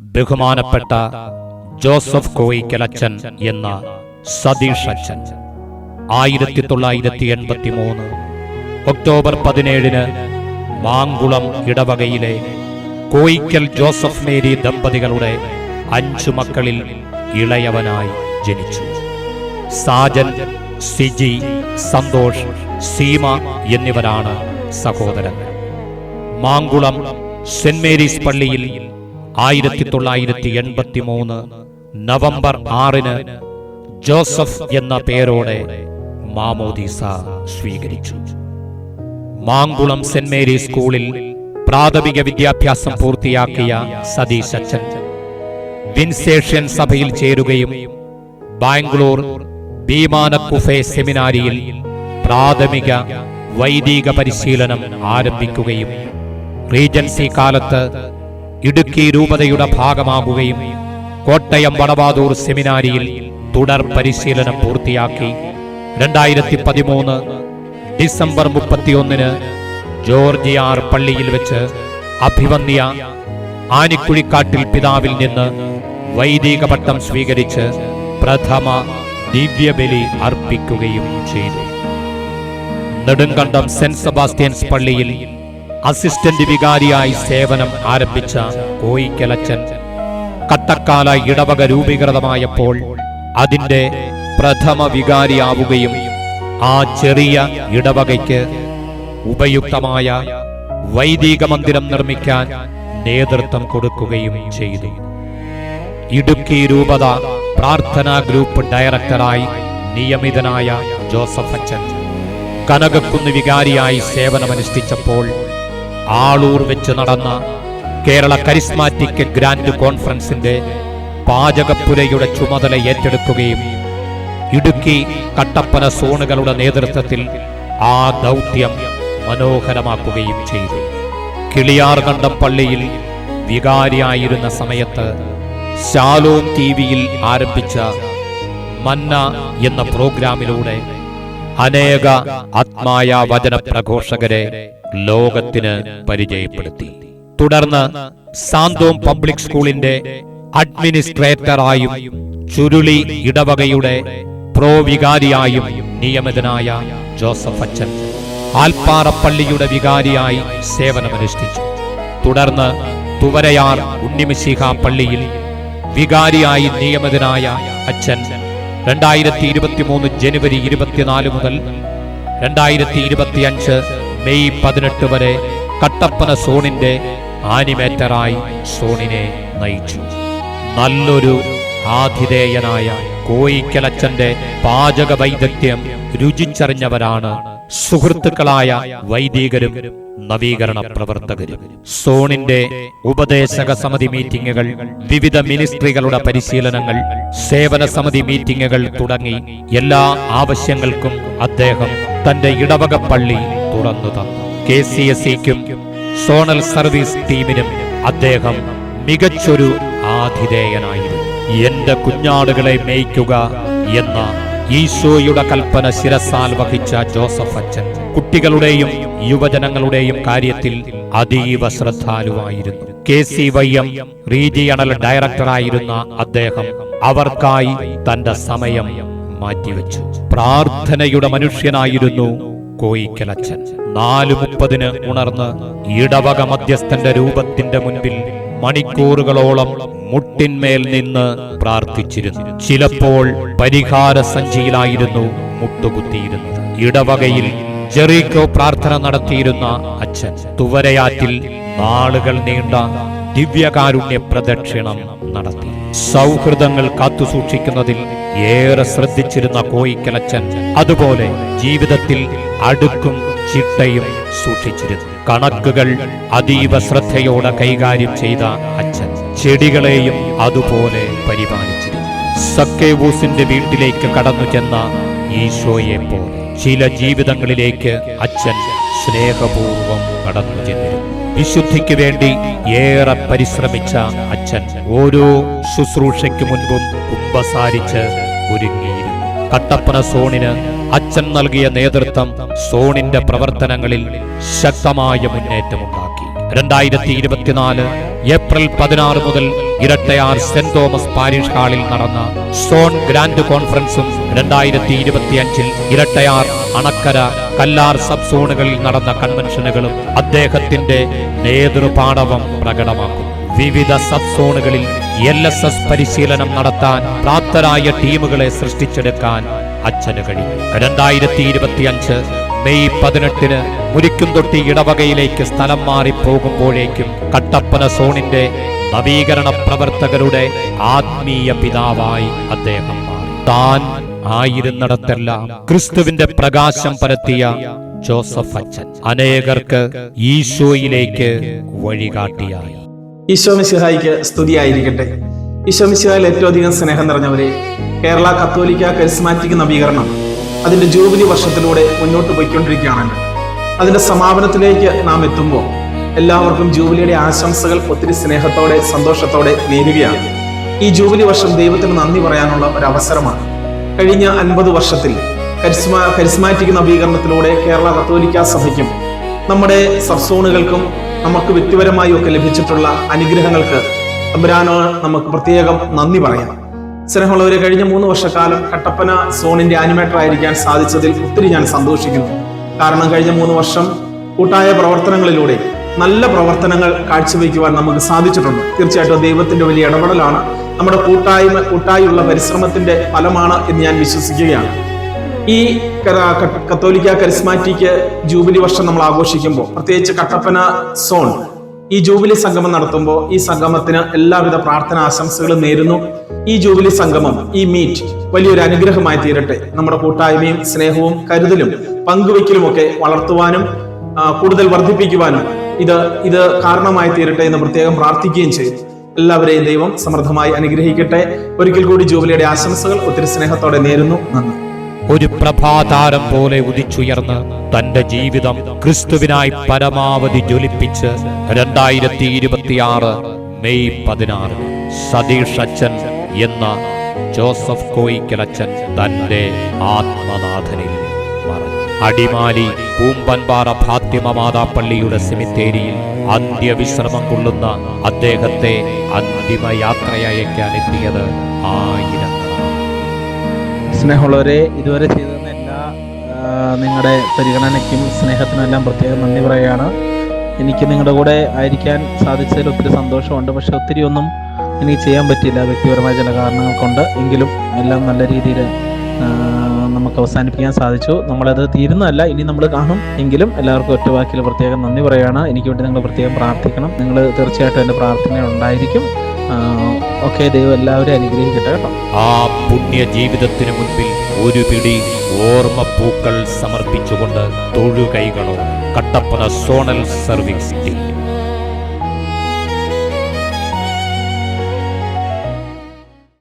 ബഹുമാനപ്പെട്ട ജോസഫ് കോയിക്കലച്ചൻ എന്ന സതീഷ് അച്ഛൻ 1983 ഒക്ടോബർ 17 മാങ്കുളം ഇടവകയിലെ കോയിക്കൽ ജോസഫ് മേരി ദമ്പതികളുടെ 5 മക്കളിൽ ഇളയവനായി ജനിച്ചു. സാജൻ, സിജി, സന്തോഷ്, സീമ എന്നിവരാണ് സഹോദരങ്ങൾ. മാങ്കുളം സെന്റ് മേരീസ് പള്ളിയിൽ 1983 നവംബർ 6 ജോസഫ് എന്ന പേരോടെ മാമോദീസ സ്വീകരിച്ചു. മാങ്കുളം സെന്റ് മേരീസ് സ്കൂളിൽ പ്രാഥമിക വിദ്യാഭ്യാസം പൂർത്തിയാക്കിയ സതീഷ് അച്ഛൻ വിൻസേഷ്യൻ സഭയിൽ ചേരുകയും ബാംഗ്ലൂർ ഭീമാനക്കുഫെ സെമിനാരിയിൽ പ്രാഥമിക വൈദിക പരിശീലനം ആരംഭിക്കുകയും റീജൻസി കാലത്ത് ഇടുക്കി രൂപതയുടെ ഭാഗമാകുകയും കോട്ടയം വടവാതൂർ സെമിനാരിയിൽ തുടർ പരിശീലനം പൂർത്തിയാക്കി 2013 ഡിസംബർ 31 ജോർജിയാർ പള്ളിയിൽ വെച്ച് അഭിവന്യ ആനിക്കുഴിക്കാട്ടിൽ പിതാവിൽ നിന്ന് വൈദിക പട്ടം സ്വീകരിച്ച് പ്രഥമ ദിവ്യബലി അർപ്പിക്കുകയും ചെയ്തു. നെടുങ്കണ്ടം സെന്റ് സെബാസ്റ്റ്യൻസ് പള്ളിയിൽ അസിസ്റ്റന്റ് വികാരിയായി സേവനം ആരംഭിച്ച കോയിക്കലച്ചൻ കട്ടക്കാല ഇടവക രൂപീകൃതമായപ്പോൾ അതിന്റെ പ്രഥമ വികാരിയാവുകയും ആ ചെറിയ ഇടവകയ്ക്ക് ഉപയുക്തമായ വൈദിക മന്ദിരം നിർമ്മിക്കാൻ നേതൃത്വം കൊടുക്കുകയും ചെയ്തു. ഇടുക്കി രൂപത പ്രാർത്ഥനാ ഗ്രൂപ്പ് ഡയറക്ടറായി നിയമിതനായ ജോസഫ് അച്ഛൻ കനകക്കുന്ന് വികാരിയായി സേവനമനുഷ്ഠിച്ചപ്പോൾ ആളൂർ വെച്ച് നടന്ന കേരള കരിസ്മാറ്റിക് ഗ്രാൻഡ് കോൺഫറൻസിന്റെ പാചകപ്പുരയുടെ ചുമതല ഏറ്റെടുക്കുകയും ഇടുക്കി കട്ടപ്പന സോണുകളുടെ നേതൃത്വത്തിൽ ആ ദൗത്യം മനോഹരമാക്കുകയും ചെയ്തു. കിളിയാർകണ്ടം പള്ളിയിൽ വികാരിയായിരുന്ന സമയത്ത് ശാലോം ടിവിയിൽ ആരംഭിച്ച മന്ന എന്ന പ്രോഗ്രാമിലൂടെ അനേക ആത്മായ വചന പ്രഘോഷകരെ ലോകത്തിന് പരിചയപ്പെടുത്തി. തുടർന്ന് സാന്തോം പബ്ലിക് സ്കൂളിന്റെ അഡ്മിനിസ്ട്രേറ്ററായും ചുരുളി ഇടവകയുടെ പ്രോവികാരിയായും നിയമിതനായ ജോസഫ് അച്ഛൻ ആൽപ്പാറ പള്ളിയുടെ വികാരിയായി സേവനമനുഷ്ഠിച്ചു. തുടർന്ന് തുവരയാർ ഉണ്ണിമിശിഹ പള്ളിയിൽ വികാരിയായി നിയമിതനായ അച്ഛൻ 2023 ജനുവരി 24 മുതൽ 2025 മെയ് 18 വരെ കട്ടപ്പന സോണിന്റെ ആനിമേറ്ററായി സോണിനെ നയിച്ചു. നല്ലൊരു ആതിഥേയനായ കോയിക്കലച്ചന്റെ പാചക വൈദഗ്ധ്യം രുചിച്ചറിഞ്ഞവരാണ് സുഹൃത്തുക്കളായ വൈദികരും നവീകരണ പ്രവർത്തകരും. സോണിന്റെ ഉപദേശക സമിതി മീറ്റിംഗുകൾ, വിവിധ മിനിസ്ട്രികളുടെ പരിശീലനങ്ങൾ, സേവന സമിതി മീറ്റിംഗുകൾ തുടങ്ങി എല്ലാ ആവശ്യങ്ങൾക്കും അദ്ദേഹം തന്റെ ഇടവക പള്ളി തുറന്നു തന്നു. KCSEക്കും സോണൽ സർവീസ് ടീമിനും അദ്ദേഹം മികച്ചൊരു ആതിഥേയനായിരുന്നു. എന്റെ കുഞ്ഞാടുകളെ മേയ്ക്കുക എന്ന ഈശോയുടെ കൽപ്പന ശിരസാൽ വഹിച്ച ജോസഫ് അച്ഛൻ കുട്ടികളുടെയും യുവജനങ്ങളുടെയും കാര്യത്തിൽ അതീവ ശ്രദ്ധാലുവായിരുന്നു. KCYM റീജിയണൽ ഡയറക്ടറായിരുന്ന അദ്ദേഹം അവർക്കായി തന്റെ സമയം മാറ്റിവെച്ചു. പ്രാർത്ഥനയുടെ മനുഷ്യനായിരുന്നു കോയിക്കലച്ചൻ. 4:30 ഉണർന്ന് ഇടവക മധ്യസ്ഥന്റെ രൂപത്തിന്റെ മുൻപിൽ മണിക്കൂറുകളോളം മുട്ടിന്മേൽ നിന്ന് പ്രാർത്ഥിച്ചിരുന്നു. ചിലപ്പോൾ പരിഹാര സഞ്ചിയിലായിരുന്നു മുട്ടുകുത്തിയിരുന്നത്. ഇടവകയിൽ ജെറീക്കോ പ്രാർത്ഥന നടത്തിയിരുന്ന അച്ഛൻ തുവരയാറ്റിൽ നാളുകൾ നീണ്ട ദിവ്യകാരുണ്യ പ്രദക്ഷിണം നടത്തി. സൗഹൃദങ്ങൾ കാത്തുസൂക്ഷിക്കുന്നതിൽ ഏറെ ശ്രദ്ധിച്ചിരുന്ന കോയിക്കലച്ചൻ അതുപോലെ ജീവിതത്തിൽ അടുക്കും ചിട്ടയും സൂക്ഷിച്ചിരുന്നു. കണക്കുകൾ അതീവ ശ്രദ്ധയോടെ കൈകാര്യം ചെയ്ത അച്ഛൻ ചെടികളെയും അതുപോലെ പരിപാലിച്ചിരുന്നു. സക്കേവൂസിന്റെ വീട്ടിലേക്ക് കടന്നു ചെന്ന ഈശോയെ പോലെ ചില ജീവിതങ്ങളിലേക്ക് അച്ഛൻ സ്നേഹപൂർവം കടന്നു ചെന്നിരുന്നു. വിശുദ്ധിക്ക് വേണ്ടി ഏറെ പരിശ്രമിച്ച അച്ഛൻ ഓരോ ശുശ്രൂഷയ്ക്ക് മുൻപും കുമ്പസാരിച്ച് ഒരുങ്ങിയിരുന്നു. കട്ടപ്പന സോണിന് അച്ഛൻ നൽകിയ നേതൃത്വം സോണിന്റെ പ്രവർത്തനങ്ങളിൽ ശക്തമായ മുന്നേറ്റമുണ്ടാക്കി. 2024 ഏപ്രിൽ 16 മുതൽ ഇരട്ടയാർ സെന്റ് തോമസ് പാരിഷ് ഹാളിൽ നടന്ന സോൺ ഗ്രാൻഡ് കോൺഫറൻസും 2025 ഇരട്ടയാർ, അണക്കര, കല്ലാർ സബ് സോണുകളിൽ നടന്ന കൺവെൻഷനുകളും അദ്ദേഹത്തിന്റെ നേതൃപാടവം പ്രകടമാക്കുന്നു. വിവിധ സബ് സോണുകളിൽ LSS പരിശീലനം നടത്താൻ പ്രാപ്തരായ ടീമുകളെ സൃഷ്ടിച്ചെടുക്കാൻ അച്ഛന് കഴിയും. 2025 മെയ് 18 മുരിക്കുംതൊട്ടി ഇടവകയിലേക്ക് സ്ഥലം മാറി പോകുമ്പോഴേക്കും കട്ടപ്പന സോണിന്റെ നവീകരണ പ്രവർത്തകരുടെ ആത്മീയ പിതാവായി അദ്ദേഹം മാറി. താൻ ആയിരുന്നിടത്തെല്ലാം ക്രിസ്തുവിന്റെ പ്രകാശം പരത്തിയ ജോസഫ് അച്ഛൻ അനേകർക്ക് ഈശോയിലേക്ക് വഴികാട്ടിയായി. ഈശോ മിശിഹായിക്ക് സ്തുതിയായിരിക്കട്ടെ. ഈശോ മിശിഹായിൽ ഏറ്റവും അധികം സ്നേഹം നിറഞ്ഞവരെ, കേരള കത്തോലിക്ക കരിസ്മാറ്റിക് നവീകരണം അതിന്റെ ജൂബിലി വർഷത്തിലൂടെ മുന്നോട്ട് പോയിക്കൊണ്ടിരിക്കുകയാണല്ലോ. അതിന്റെ സമാപനത്തിലേക്ക് നാം എത്തുമ്പോൾ എല്ലാവർക്കും ജൂബിലിയുടെ ആശംസകൾ ഒത്തിരി സ്നേഹത്തോടെ സന്തോഷത്തോടെ നേരുകയാണ്. ഈ ജൂബിലി വർഷം ദൈവത്തിന് നന്ദി പറയാനുള്ള ഒരു അവസരമാണ്. കഴിഞ്ഞ 50 വർഷത്തിൽ കരിസ്മാറ്റിക് നവീകരണത്തിലൂടെ കേരള കത്തോലിക്ക സഭയ്ക്കും നമ്മുടെ സബ്സോണുകൾക്കും നമുക്ക് വ്യക്തിപരമായി ഒക്കെ ലഭിച്ചിട്ടുള്ള അനുഗ്രഹങ്ങൾക്ക് തമ്പുരാനോ നമുക്ക് പ്രത്യേകം നന്ദി പറയാം. സ്നേഹമുള്ളവരെ, കഴിഞ്ഞ 3 വർഷക്കാലം കട്ടപ്പന സോണിന്റെ ആനിമേറ്റർ ആയിരിക്കാൻ സാധിച്ചതിൽ ഒത്തിരി ഞാൻ സന്തോഷിക്കുന്നു. കാരണം കഴിഞ്ഞ 3 വർഷം കൂട്ടായ പ്രവർത്തനങ്ങളിലൂടെ നല്ല പ്രവർത്തനങ്ങൾ കാഴ്ചവെക്കുവാൻ നമുക്ക് സാധിച്ചിട്ടുണ്ട്. തീർച്ചയായിട്ടും ദൈവത്തിന്റെ വലിയ ഇടപെടലാണ്, നമ്മുടെ കൂട്ടായുള്ള പരിശ്രമത്തിന്റെ ഫലമാണ് എന്ന് ഞാൻ വിശ്വസിക്കുകയാണ്. ഈ കത്തോലിക്ക കരിസ്മാറ്റിക് ജൂബിലി വർഷം നമ്മൾ ആഘോഷിക്കുമ്പോൾ, പ്രത്യേകിച്ച് കട്ടപ്പന സോൺ ഈ ജൂബിലി സംഗമം നടത്തുമ്പോൾ ഈ സംഗമത്തിന് എല്ലാവിധ പ്രാർത്ഥന ആശംസകളും നേരുന്നു. ഈ ജൂബിലി സംഗമം, ഈ മീറ്റ് വലിയൊരു അനുഗ്രഹമായി തീരട്ടെ. നമ്മുടെ കൂട്ടായ്മയും സ്നേഹവും കരുതലും പങ്കുവയ്ക്കലും ഒക്കെ വളർത്തുവാനും കൂടുതൽ വർദ്ധിപ്പിക്കുവാനും ഇത് കാരണമായി തീരട്ടെ എന്ന് പ്രത്യേകം പ്രാർത്ഥിക്കുകയും ചെയ്തു. എല്ലാവരെയും ദൈവം സമൃദ്ധമായി അനുഗ്രഹിക്കട്ടെ. ഒരിക്കൽ കൂടി ജൂബിലിയുടെ ആശംസകൾ ഒത്തിരി സ്നേഹത്തോടെ നേരുന്നു. നന്ദി. ഒരു പ്രഭാതാരം പോലെ ഉദിച്ചുയർന്ന് തന്റെ ജീവിതം ക്രിസ്തുവിനായി പരമാവധി ജ്വലിപ്പിച്ച് 2026 മെയ് 16 സതീഷ് അച്ഛൻ എന്ന ജോസഫ് കോയിക്കലച്ചൻ തന്റെ ആത്മനാഥനിൽ മറഞ്ഞു. അടിമാലി പൂമ്പൻപാറ ഫാത്തിമ മാതാപ്പള്ളിയുടെ സെമിത്തേരിയിൽ അന്ത്യവിശ്രമം കൊള്ളുന്ന അദ്ദേഹത്തെ അന്തിമയാത്രയയക്കാൻ എത്തിയത് ആയിരങ്ങളാണ്. സ്നേഹമുള്ളവരെ, ഇതുവരെ ചെയ്തിരുന്ന എല്ലാ നിങ്ങളുടെ പരിഗണനയ്ക്കും സ്നേഹത്തിനും എല്ലാം പ്രത്യേകം നന്ദി പറയുകയാണ്. എനിക്ക് നിങ്ങളുടെ കൂടെ ആയിരിക്കാൻ സാധിച്ചതിൽ ഒത്തിരി സന്തോഷമുണ്ട്. പക്ഷെ ഒത്തിരി ഒന്നും എനിക്ക് ചെയ്യാൻ പറ്റിയില്ല, വ്യക്തിപരമായ ചില കാരണങ്ങൾ കൊണ്ട്. എങ്കിലും എല്ലാം നല്ല രീതിയിൽ നമുക്ക് അവസാനിപ്പിക്കാൻ സാധിച്ചു. നമ്മളത് തീരുന്നതല്ല, ഇനി നമ്മൾ കാണും. എങ്കിലും എല്ലാവർക്കും ഒറ്റ വാക്കിൽ പ്രത്യേകം നന്ദി പറയുകയാണ്. എനിക്ക് വേണ്ടി നിങ്ങൾ പ്രത്യേകം പ്രാർത്ഥിക്കണം. നിങ്ങൾ തീർച്ചയായിട്ടും എൻ്റെ പ്രാർത്ഥന ഉണ്ടായിരിക്കും. ഓക്കെ, ദൈവം എല്ലാവരും അനുഗ്രഹിക്കട്ടെ കേട്ടോ. ആ പുണ്യ ജീവിതത്തിന് മുൻപിൽ ഒരു പിടി ഓർമ്മപ്പൂക്കൾ സമർപ്പിച്ചുകൊണ്ട് തൊഴുകൈകളോ കട്ടപ്പന സോണൽ സർവീസ് ടീം